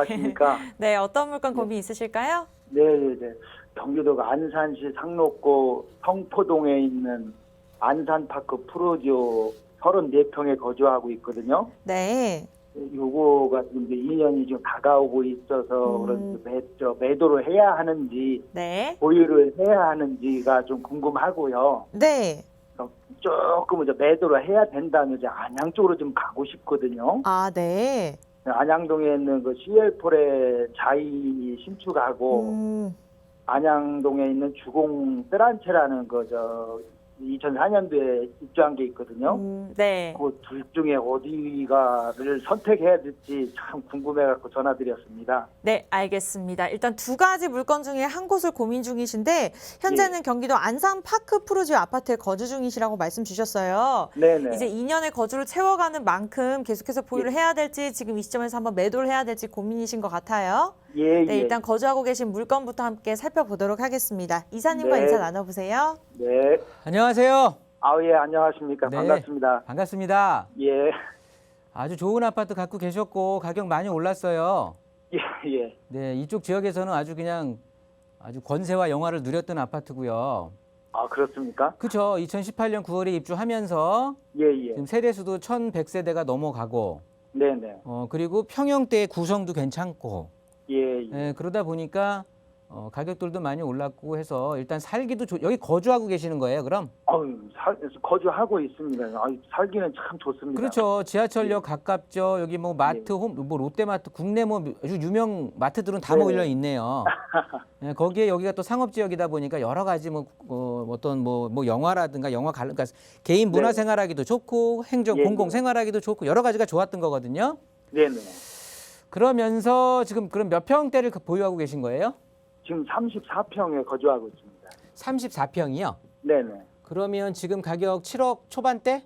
안녕하십니까? 네, 어떤 물건 고민 있으실까요? 네. 경기도가 안산시 상록구 성포동에 있는 안산파크 프로지오 34평에 거주하고 있거든요. 네. 요거가 이제 2년이 좀 다가오고 있어서 그런지 매도를 해야 하는지 네. 보유를 해야 하는지가 좀 궁금하고요. 네. 조금 이제 매도를 해야 된다면 이제 안양 쪽으로 좀 가고 싶거든요. 아, 네. 안양동에 있는 그 CL폴에 자이 신축하고 안양동에 있는 주공 세란체라는 거 2004년도에 입주한 게 있거든요. 네. 그 둘 중에 어디가를 선택해야 될지 참 궁금해갖고 전화드렸습니다. 네, 알겠습니다. 일단 두 가지 물건 중에 한 곳을 고민 중이신데 현재는 경기도 안산파크 프루지오 아파트에 거주 중이시라고 말씀 주셨어요. 네네. 이제 2년의 거주를 채워가는 만큼 계속해서 보유를 해야 될지 지금 이 시점에서 한번 매도를 해야 될지 고민이신 것 같아요. 예. 네, 일단 거주하고 계신 물건부터 함께 살펴보도록 하겠습니다. 이사님과 네. 인사 나눠보세요. 네. 안녕하세요. 예, 안녕하십니까. 네. 반갑습니다. 반갑습니다. 예. 아주 좋은 아파트 갖고 계셨고 가격 많이 올랐어요. 예. 네, 이쪽 지역에서는 아주 권세와 영화를 누렸던 아파트고요. 아, 그렇습니까? 그렇죠. 2018년 9월에 입주하면서 예. 지금 세대수도 1,100세대가 넘어가고 네네. 그리고 평형대 구성도 괜찮고 예. 네, 그러다 보니까 가격들도 많이 올랐고 해서 일단 살기도 여기 거주하고 계시는 거예요, 그럼? 거주하고 있습니다. 살기는 참 좋습니다. 그렇죠. 지하철역 가깝죠. 여기 뭐 마트, 뭐 롯데마트, 국내 뭐 아주 유명 마트들은 다 몰려 있네요. 네, 거기에 여기가 또 상업지역이다 보니까 여러 가지 어떤 영화라든가 그러니까 개인 문화생활하기도 좋고 공공 생활하기도 좋고 여러 가지가 좋았던 거거든요. 네네. 그러면서 지금 그럼 몇 평대를 보유하고 계신 거예요? 지금 34평에 거주하고 있습니다. 34평이요? 네네. 그러면 지금 가격 7억 초반대?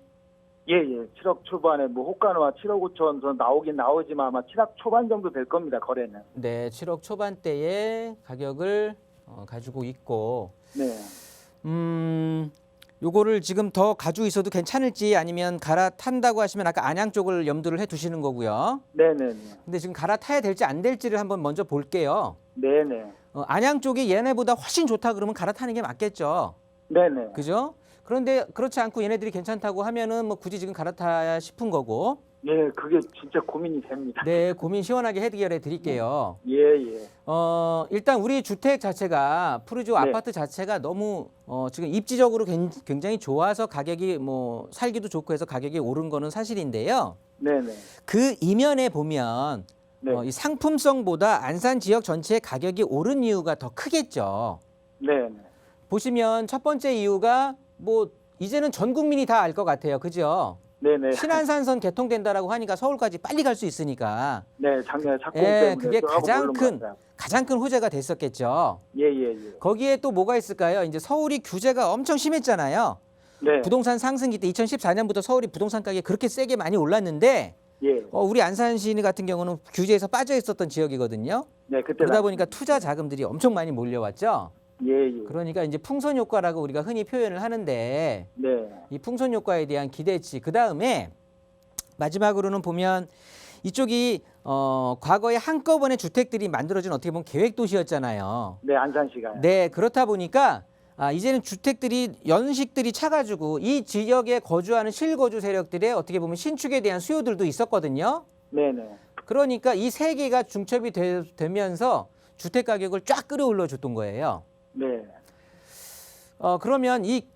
예. 7억 초반에 호가는 7억 5천 선 나오긴 나오지만 아마 7억 초반 정도 될 겁니다. 거래는. 네, 7억 초반대의 가격을 가지고 있고. 네. 요거를 지금 더 가지고 있어도 괜찮을지 아니면 갈아탄다고 하시면 아까 안양 쪽을 염두를 해 두시는 거고요. 네네. 근데 지금 갈아타야 될지 안 될지를 한번 먼저 볼게요. 네네. 안양 쪽이 얘네보다 훨씬 좋다 그러면 갈아타는 게 맞겠죠. 네네. 그죠? 그런데 그렇지 않고 얘네들이 괜찮다고 하면은 뭐 굳이 지금 갈아타야 싶은 거고. 예, 그게 진짜 고민이 됩니다. 네, 고민 시원하게 해결해 드릴게요. 예. 일단 우리 주택 자체가 프루지오 아파트 자체가 너무 지금 입지적으로 굉장히 좋아서 가격이 살기도 좋고 해서 가격이 오른 거는 사실인데요. 네네. 그 이면에 보면 이 상품성보다 안산 지역 전체의 가격이 오른 이유가 더 크겠죠. 네네. 보시면 첫 번째 이유가 이제는 전 국민이 다 알 것 같아요. 그죠? 네네. 신안산선 개통된다라고 하니까 서울까지 빨리 갈 수 있으니까. 네, 작년에 착공 때문에 그게 가장 큰 호재가 됐었겠죠. 예. 거기에 또 뭐가 있을까요? 이제 서울이 규제가 엄청 심했잖아요. 네. 부동산 상승기 때 2014년부터 서울이 부동산 가격이 그렇게 세게 많이 올랐는데 예. 우리 안산시 같은 경우는 규제에서 빠져 있었던 지역이거든요. 네, 그때 그러다 보니까 투자 자금들이 엄청 많이 몰려왔죠. 예. 그러니까 이제 풍선 효과라고 우리가 흔히 표현을 하는데 네. 이 풍선 효과에 대한 기대치 그다음에 마지막으로는 보면 이쪽이 과거에 한꺼번에 주택들이 만들어진 어떻게 보면 계획 도시였잖아요. 네, 안산시가요. 네, 그렇다 보니까 이제는 연식들이 차가지고 이 지역에 거주하는 실거주 세력들의 어떻게 보면 신축에 대한 수요들도 있었거든요. 네네. 그러니까 이 세 개가 중첩이 되면서 주택 가격을 쫙 끌어올려 줬던 거예요. 네. 그러면 이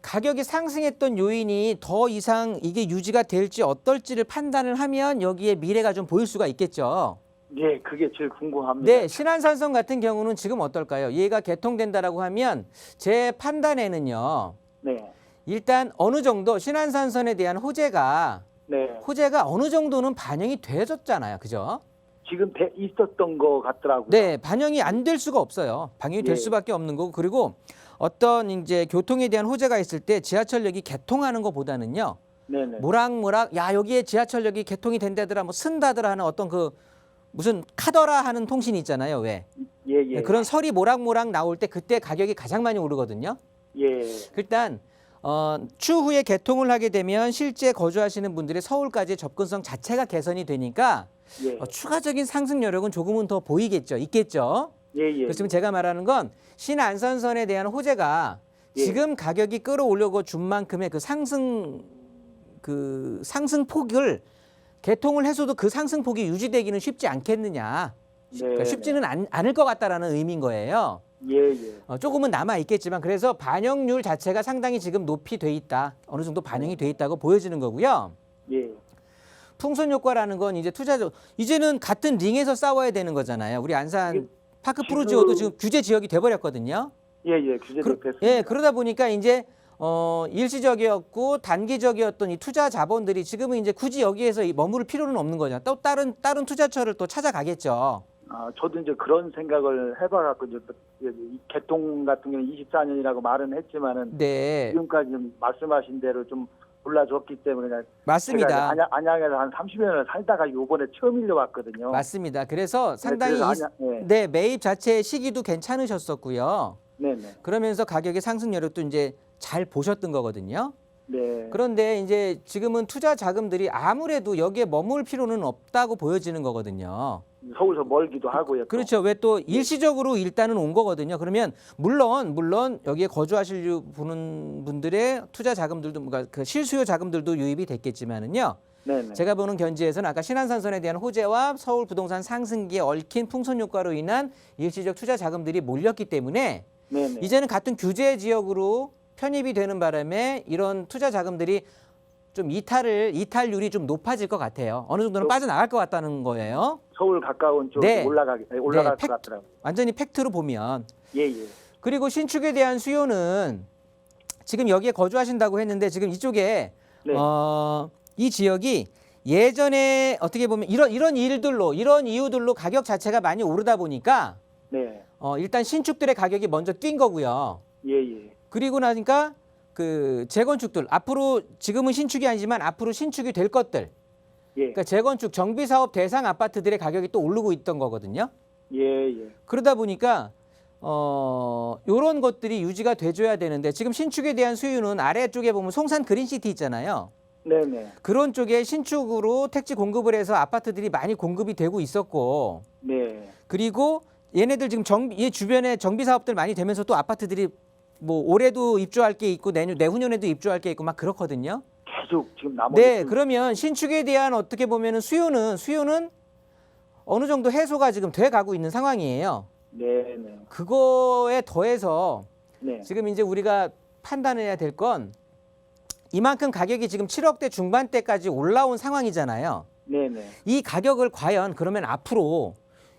가격이 상승했던 요인이 더 이상 이게 유지가 될지 어떨지를 판단을 하면 여기에 미래가 좀 보일 수가 있겠죠. 네, 그게 제일 궁금합니다. 네, 신안산선 같은 경우는 지금 어떨까요? 얘가 개통된다라고 하면 제 판단에는요. 네. 일단 어느 정도 신안산선에 대한 호재가 어느 정도는 반영이 되어졌잖아요. 그죠? 지금 있었던 거 같더라고요. 네, 반영이 안 될 수가 없어요. 반영이 될 수밖에 없는 거고 그리고 어떤 이제 교통에 대한 호재가 있을 때 지하철역이 개통하는 것보다는요. 네네. 모락모락 여기에 지하철역이 개통이 된다더라 쓴다더라 하는 어떤 무슨 카더라 하는 통신이 있잖아요. 왜? 예. 그런 설이 모락모락 나올 때 그때 가격이 가장 많이 오르거든요. 예. 일단 추후에 개통을 하게 되면 실제 거주하시는 분들의 서울까지의 접근성 자체가 개선이 되니까 예. 추가적인 상승 여력은 조금은 더 보이겠죠. 있겠죠. 예, 예. 그렇지만 제가 말하는 건 신안산선에 대한 호재가 예. 지금 가격이 끌어올려고 준 만큼의 그 상승폭을 개통을 해서도 그 상승폭이 유지되기는 쉽지 않겠느냐. 그러니까 쉽지는 않을 것 같다라는 의미인 거예요. 예, 예. 조금은 남아 있겠지만 그래서 반영률 자체가 상당히 지금 높이 돼 있다. 어느 정도 반영이 돼 있다고 보여지는 거고요. 예. 풍선 효과라는 건 이제 투자적 이제는 같은 링에서 싸워야 되는 거잖아요. 우리 안산 예. 파크 지금- 프루지오도 지금 규제 지역이 돼 버렸거든요. 예, 예. 규제도 됐습니다. 예, 그러다 보니까 이제 일시적이었고 단기적이었던 이 투자 자본들이 지금은 이제 굳이 여기에서 머무를 필요는 없는 거죠. 또 다른 투자처를 또 찾아가겠죠. 저도 이제 그런 생각을 해봐갖고 이제 이 개통 같은 경우는 24년이라고 말은 했지만은 네, 지금까지 좀 말씀하신 대로 좀 골라줬기 때문에 그냥 맞습니다. 제가 안양에서 한 30년을 살다가 이번에 처음 일려왔거든요. 맞습니다. 그래서 상당히 그래서 네, 매입 자체의 시기도 괜찮으셨었고요. 네네. 그러면서 가격의 상승 여력도 이제 잘 보셨던 거거든요. 네. 그런데 이제 지금은 투자 자금들이 아무래도 여기에 머물 필요는 없다고 보여지는 거거든요. 서울서 멀기도 하고요. 또. 그렇죠. 왜 또 일시적으로 일단은 온 거거든요. 그러면 물론 여기에 거주하실 분들의 투자 자금들도 뭔가 그 실수요 자금들도 유입이 됐겠지만은요. 네네. 제가 보는 견지에서는 아까 신안산선에 대한 호재와 서울 부동산 상승기에 얽힌 풍선 효과로 인한 일시적 투자 자금들이 몰렸기 때문에 네네. 이제는 같은 규제 지역으로 편입이 되는 바람에 이런 투자 자금들이 좀 이탈률이 좀 높아질 것 같아요. 어느 정도는 빠져나갈 것 같다는 거예요. 서울 가까운 쪽 네. 올라갈 네, 것 같더라고요. 완전히 팩트로 보면. 예예. 그리고 신축에 대한 수요는 지금 여기에 거주하신다고 했는데 지금 이쪽에 네. 이 지역이 예전에 어떻게 보면 이런 이유들로 가격 자체가 많이 오르다 보니까 네. 일단 신축들의 가격이 먼저 뛴 거고요. 예예. 그리고 나니까 그 재건축들 앞으로 지금은 신축이 아니지만 앞으로 신축이 될 것들 예. 그러니까 재건축 정비 사업 대상 아파트들의 가격이 또 오르고 있던 거거든요. 예예. 그러다 보니까 요런 것들이 유지가 돼줘야 되는데 지금 신축에 대한 수요는 아래쪽에 보면 송산 그린시티 있잖아요. 네네. 그런 쪽에 신축으로 택지 공급을 해서 아파트들이 많이 공급이 되고 있었고 네. 그리고 얘네들 지금 이 주변에 정비 사업들 많이 되면서 또 아파트들이 뭐 올해도 입주할 게 있고 내후년에도 입주할 게 있고 막 그렇거든요. 계속 지금 나머지. 네, 그러면 신축에 대한 어떻게 보면은 수요는 어느 정도 해소가 지금 돼 가고 있는 상황이에요. 네네. 그거에 더해서 네. 지금 이제 우리가 판단해야 될 건 이만큼 가격이 지금 7억대 중반대까지 올라온 상황이잖아요. 네네. 이 가격을 과연 그러면 앞으로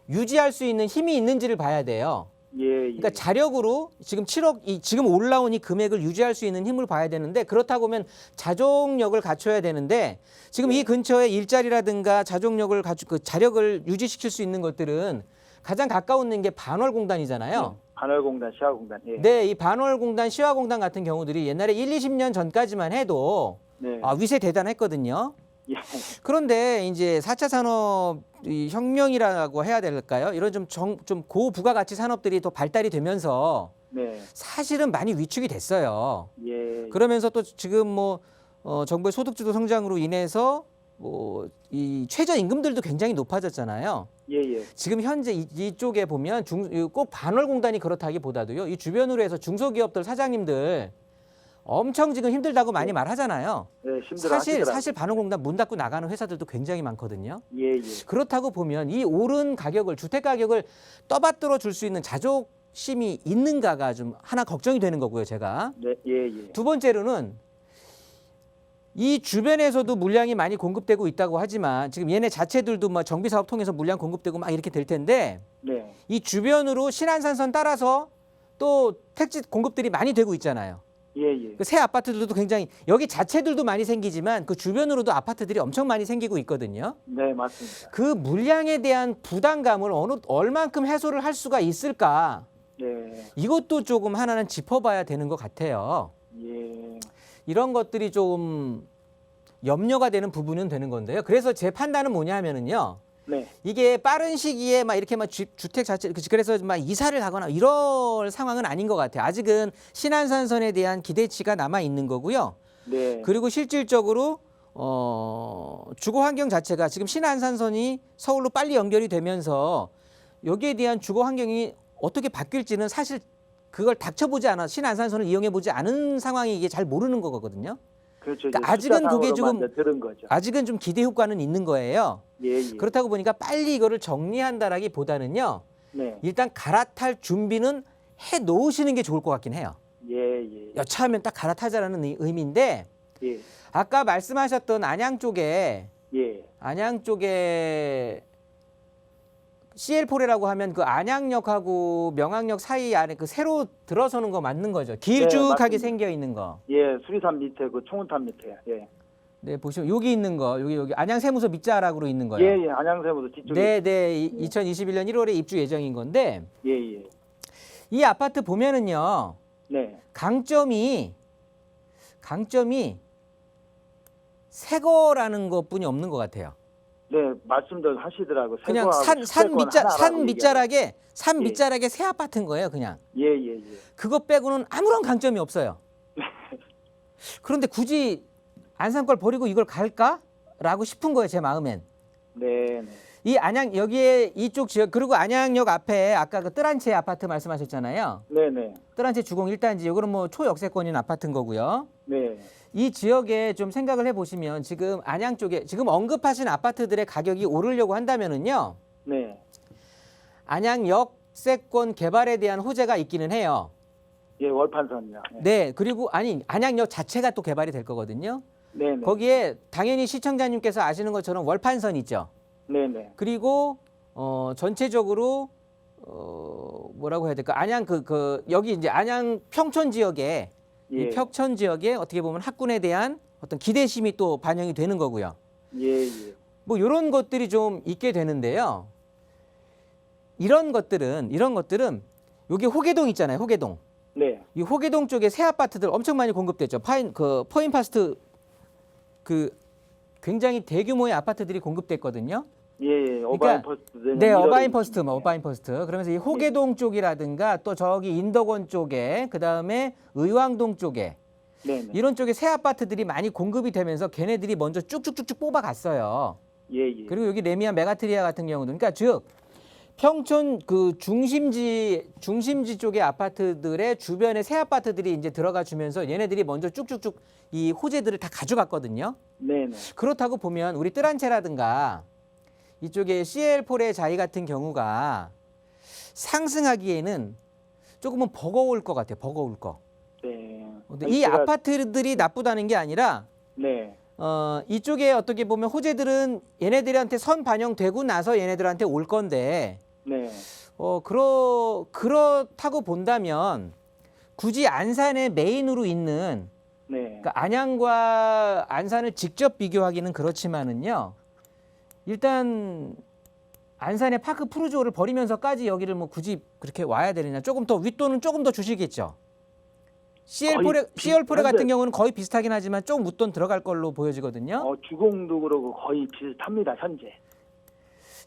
유지할 수 있는 힘이 있는지를 봐야 돼요. 예. 그러니까 자력으로 지금 7억 지금 올라온 이 금액을 유지할 수 있는 힘을 봐야 되는데 그렇다고 하면 자족력을 갖춰야 되는데 지금 이 근처에 일자리라든가 자족력을 자력을 유지시킬 수 있는 것들은 가장 가까운 게 반월공단이잖아요. 반월공단, 시화공단. 예. 네, 이 반월공단, 시화공단 같은 경우들이 옛날에 20년 전까지만 해도 네. 위세 대단했거든요. 예. 그런데 이제 4차 산업 혁명이라고 해야 될까요? 이런 좀 고부가가치 산업들이 더 발달이 되면서 네. 사실은 많이 위축이 됐어요. 예. 그러면서 또 지금 정부의 소득주도 성장으로 인해서 이 최저임금들도 굉장히 높아졌잖아요. 예예. 지금 현재 이쪽에 보면 꼭 반월공단이 그렇다기보다도요. 이 주변으로 해서 중소기업들 사장님들 엄청 지금 힘들다고 많이 말하잖아요. 네, 힘들어하시더라고요. 사실 반월공단 문 닫고 나가는 회사들도 굉장히 많거든요. 예예. 그렇다고 보면 이 오른 가격을 주택 가격을 떠받들어 줄 수 있는 자족심이 있는가가 좀 하나 걱정이 되는 거고요, 제가. 네, 예예. 두 번째로는 이 주변에서도 물량이 많이 공급되고 있다고 하지만 지금 얘네 자체들도 뭐 정비 사업 통해서 물량 공급되고 막 이렇게 될 텐데 네. 이 주변으로 신안산선 따라서 또 택지 공급들이 많이 되고 있잖아요. 예예. 그 새 아파트들도 굉장히 여기 자체들도 많이 생기지만 그 주변으로도 아파트들이 엄청 많이 생기고 있거든요. 네, 맞습니다. 그 물량에 대한 부담감을 얼만큼 해소를 할 수가 있을까? 네. 이것도 조금 하나는 짚어봐야 되는 것 같아요. 예. 이런 것들이 좀 염려가 되는 부분은 되는 건데요. 그래서 제 판단은 뭐냐 하면은요. 네. 이게 빠른 시기에 막 이렇게 막 주택 자체 그래서 막 이사를 가거나 이럴 상황은 아닌 것 같아요. 아직은 신안산선에 대한 기대치가 남아 있는 거고요. 네. 그리고 실질적으로 주거 환경 자체가 지금 신안산선이 서울로 빨리 연결이 되면서 여기에 대한 주거 환경이 어떻게 바뀔지는 사실 그걸 닥쳐보지 않아 신안산선을 이용해보지 않은 상황이 이게 잘 모르는 거거든요. 그렇죠. 그러니까 아직은 그게 지금 들은 거죠. 아직은 좀 기대 효과는 있는 거예요. 예, 예. 그렇다고 보니까 빨리 이거를 정리한다라기보다는요. 네. 일단 갈아탈 준비는 해 놓으시는 게 좋을 것 같긴 해요. 예, 예. 여차하면 딱 갈아타자라는 의미인데 예. 아까 말씀하셨던 안양 쪽에 CL4라고 하면 그 안양역하고 명항역 사이 안에 그 새로 들어서는 거 맞는 거죠. 길쭉하게 네, 생겨 있는 거. 예, 수리산 밑에 그 총은탑 밑에. 예. 네, 보시면 여기 있는 거. 여기 안양세무서 밑자락으로 있는 거예요. 예, 예. 안양세무도 뒤쪽에. 네, 네. 2021년 1월에 입주 예정인 건데 예, 예. 이 아파트 보면은요. 네. 강점이 새 거라는 것뿐이 없는 것 같아요. 네, 말씀들 하시더라고. 그냥 산 밑자락에 새 아파트인 거예요, 그냥. 예, 예, 예. 그거 빼고는 아무런 강점이 없어요. 그런데 굳이 안산 걸 버리고 이걸 갈까라고 싶은 거예요, 제 마음엔. 네, 네. 이 안양 여기에 이쪽 지역 그리고 안양역 앞에 아까 그 뜰한채 아파트 말씀하셨잖아요. 네, 네. 뜰한채 주공 1단지 이거는 뭐 초역세권인 아파트인 거고요. 네. 이 지역에 좀 생각을 해보시면 지금 안양 쪽에 지금 언급하신 아파트들의 가격이 오르려고 한다면은요. 네. 안양 역세권 개발에 대한 호재가 있기는 해요. 예, 월판선이요. 예. 네, 그리고 안양역 자체가 또 개발이 될 거거든요. 네, 네. 거기에 당연히 시청자님께서 아시는 것처럼 월판선 있죠. 네, 네. 그리고 전체적으로 뭐라고 해야 될까? 안양 여기 이제 안양 평촌 지역에 예. 이 평촌 지역에 어떻게 보면 학군에 대한 어떤 기대심이 또 반영이 되는 거고요. 예, 예. 뭐 이런 것들이 좀 있게 되는데요. 이런 것들은 여기 호계동 있잖아요. 호계동. 네. 이 호계동 쪽에 새 아파트들 엄청 많이 공급됐죠. 포인파스트 굉장히 대규모의 아파트들이 공급됐거든요. 예, 예. 그러니까, 어바인퍼스트. 네, 어바인퍼스트. 그러면서 이 호계동 쪽이라든가 또 저기 인덕원 쪽에 그다음에 의왕동 쪽에 네, 네. 이런 쪽에 새 아파트들이 많이 공급이 되면서 걔네들이 먼저 쭉쭉쭉쭉 뽑아갔어요. 예, 예. 그리고 여기 레미안 메가트리아 같은 경우도 그러니까 즉 평촌 그 중심지 쪽의 아파트들의 주변에 새 아파트들이 이제 들어가 주면서 얘네들이 먼저 쭉쭉쭉 이 호재들을 다 가져갔거든요. 네, 네. 그렇다고 보면 우리 뜰한채라든가 이쪽에 CL4의 자이 같은 경우가 상승하기에는 조금은 버거울 것 같아요. 버거울 거. 네. 근데 이 아파트들이 나쁘다는 게 아니라 네. 이쪽에 어떻게 보면 호재들은 얘네들한테 선 반영되고 나서 얘네들한테 올 건데 네. 그렇다고 본다면 굳이 안산의 메인으로 있는 네. 그러니까 안양과 안산을 직접 비교하기는 그렇지만은요. 일단 안산의 파크 푸르지오를 버리면서까지 여기를 뭐 굳이 그렇게 와야 되느냐. 조금 더 윗돈은 조금 더 주시겠죠. CL4 같은 경우는 거의 비슷하긴 하지만 좀 윗돈 들어갈 걸로 보여지거든요. 주공도 그러고 거의 비슷합니다, 현재.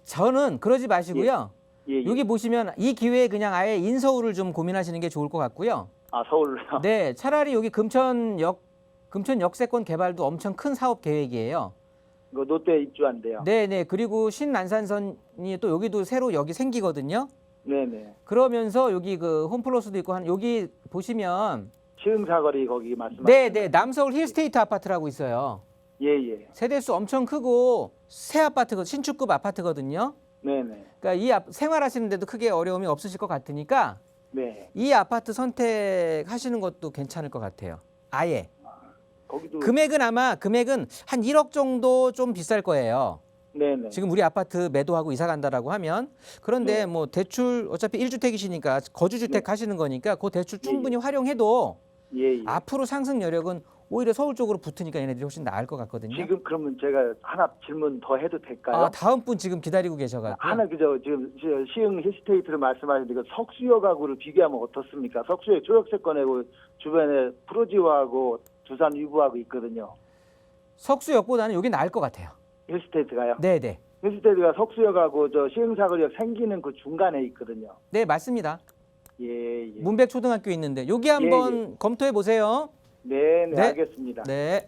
저는 그러지 마시고요. 예, 예. 여기 보시면 이 기회에 그냥 아예 인서울을 좀 고민하시는 게 좋을 것 같고요. 서울로요? 네, 차라리 여기 금천 역세권 개발도 엄청 큰 사업 계획이에요. 이거 롯데 입주한대요. 네네. 그리고 신난산선이 또 여기도 새로 여기 생기거든요. 네네. 그러면서 여기 그 홈플러스도 있고 여기 보시면 시흥사거리 거기 말씀하시는 네네. 남서울 힐스테이트 아파트라고 있어요. 예예. 세대수 엄청 크고 새 아파트 신축급 아파트거든요. 네네. 그러니까 이 생활하시는데도 크게 어려움이 없으실 것 같으니까 네. 이 아파트 선택하시는 것도 괜찮을 것 같아요. 아예. 거기도 금액은 한 1억 정도 좀 비쌀 거예요. 네네. 지금 우리 아파트 매도하고 이사 간다라고 하면 그런데 네. 뭐 대출 어차피 1주택이시니까 거주주택 네. 하시는 거니까 그 대출 충분히 활용해도 예예. 앞으로 상승 여력은 오히려 서울 쪽으로 붙으니까 얘네들이 훨씬 나을 것 같거든요. 지금 그러면 제가 하나 질문 더 해도 될까요? 다음 분 지금 기다리고 계셔가지고. 하나 지금 시흥 힐스테이트를 말씀하시는데 그 석수역하고를 비교하면 어떻습니까? 석수역 조역세권하고 주변에 프로지오하고 두산 위브하고 있거든요. 석수역보다는 여기 나을 것 같아요. 힐스테이트가요? 네네. 힐스테이트가 석수역하고 시흥사거리역 생기는 그 중간에 있거든요. 네 맞습니다. 예. 문백초등학교 있는데 여기 한번 검토해 보세요. 네, 네. 알겠습니다. 네.